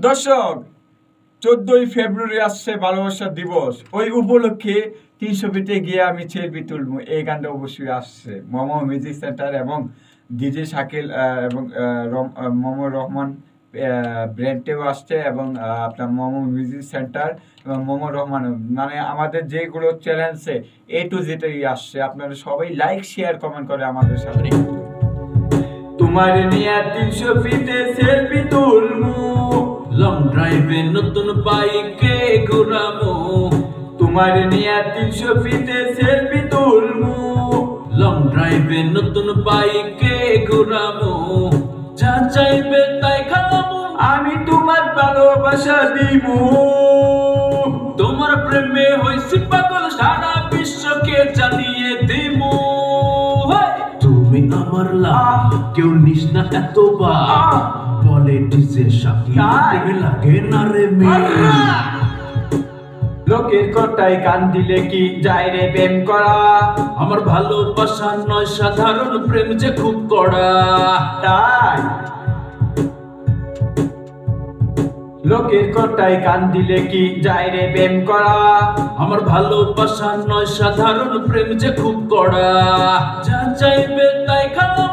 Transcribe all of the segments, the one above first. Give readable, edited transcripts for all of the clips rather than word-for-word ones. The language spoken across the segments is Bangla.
দর্শক 14ই ফেব্রুয়ারি আসছে ভালোবাসা দিবস, ওই উপলক্ষে 300 ফিটে গিয়ে আমি সেলফি তুলবো। এই গানটা অবশ্যই আসছে মোমো মিউজিক সেন্টার এবং ডিজে শাকিল এবং মোমো রহমান ব্র্যান্ডেও আসছে এবং আপনার মোমো মিউজিক সেন্টার এবং মোমো রহমান, মানে আমাদের যেগুলো চ্যালেঞ্জে A to Z আসছে। আপনারা সবাই লাইক শেয়ার কমেন্ট করে আমাদের সাথে। তোমার নিয়ে 300 ফিটে সেলফি তুলবো, লং ড্রাইভে নতুন বাইকে ঘোরামো। তোমার নিয়ে 300 ফিটে সেলফি তুলবো, লং ড্রাইভে নতুন বাইকে ঘোরামো। যা চাইবে তাই খাবো, আমি তোমার ভালোবাসা দিব। তোমার প্রেমে হইছি পাগল, সারা বিশ্বকে জানিয়ে দিব। তুমি আমার লাভ, কেউ নিস না এতবার। বলে ডিজে শাকিল লাগে না রে মেয়ে। লোকের কথায় কান দিলে কি যায় রে প্রেম করা। আমার ভালোবাসা নয় সাধারণ প্রেম যে খুব কড়া। তাই লোকের কথায় কান দিলে কি যায় রে প্রেম করা। আমার ভালোবাসা নয় সাধারণ প্রেম যে খুব কড়া। যা চাইবে তাই খাবো,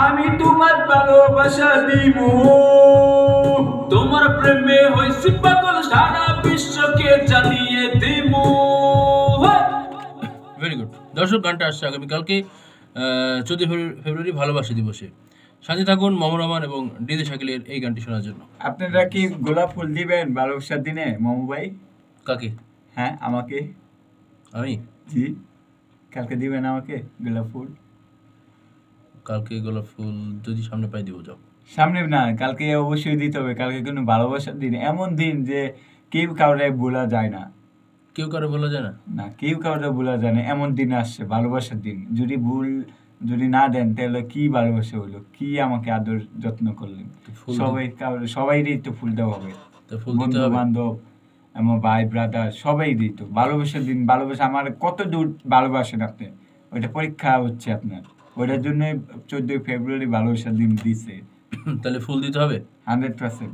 আমি তোমার ভালোবাসা দিব। তোমার প্রেমে হইছি পাগল, সারা বিশ্বকে জানিয়ে দিব। ভেরি গুড দর্শক, গানটা আসছে আগামীকালকে 14 ফেব্রুয়ারি ভালোবাসা দিবসে। সাথে থাকুন মোমো রহমান এবং ডিজে শাকিলের এই গানটি শোনার জন্য। আপনারা কি গোলাপ ফুল দিবেন ভালোবাসার দিনে মোমো ভাই? কাকে? হ্যাঁ আমাকে। আমি? জি, কালকে দিবেন আমাকে গোলাপ ফুল? কালকে গোলাপ ফুল যদি সামনে পাই দিব। যাও সামনে না, কালকে অবশ্যই দিতে হবে। কালকে কোনো ভালোবাসার দিন, এমন দিন যে কেউ কাউরে ভোলা যায় না। কেউ কারো বলা যায় না, না কেউ কাউরে ভোলা যায় না, এমন দিন আসছে ভালোবাসার দিন। যদি না দেন তাহলে কি ভালোবাসা হলো, কি আমাকে আদর যত্ন করলেন। সবাইরই তো ফুল দেওয়া হবে, বন্ধু বান্ধব আমার ভাই ব্রাদার সবাই দিত। ভালোবাসার দিন, ভালোবাসা আমার কত দূর ভালোবাসেন আপনি, ওইটা পরীক্ষা হচ্ছে আপনার। ওইটার জন্য 14 ফেব্রুয়ারি ভালোবাসার দিন দিছে। তাহলে ফুল দিতে হবে 100%।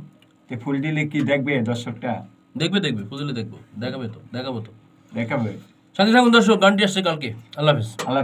তো ফুল দিলে কি দেখবে দর্শকটা? দেখবে, ফুল দিলে দেখাবো তো। দেখাবে। সাথে থাকুন দর্শক, গানটি আসছে কালকে। আল্লাহ হাফেজ। আল্লাহ।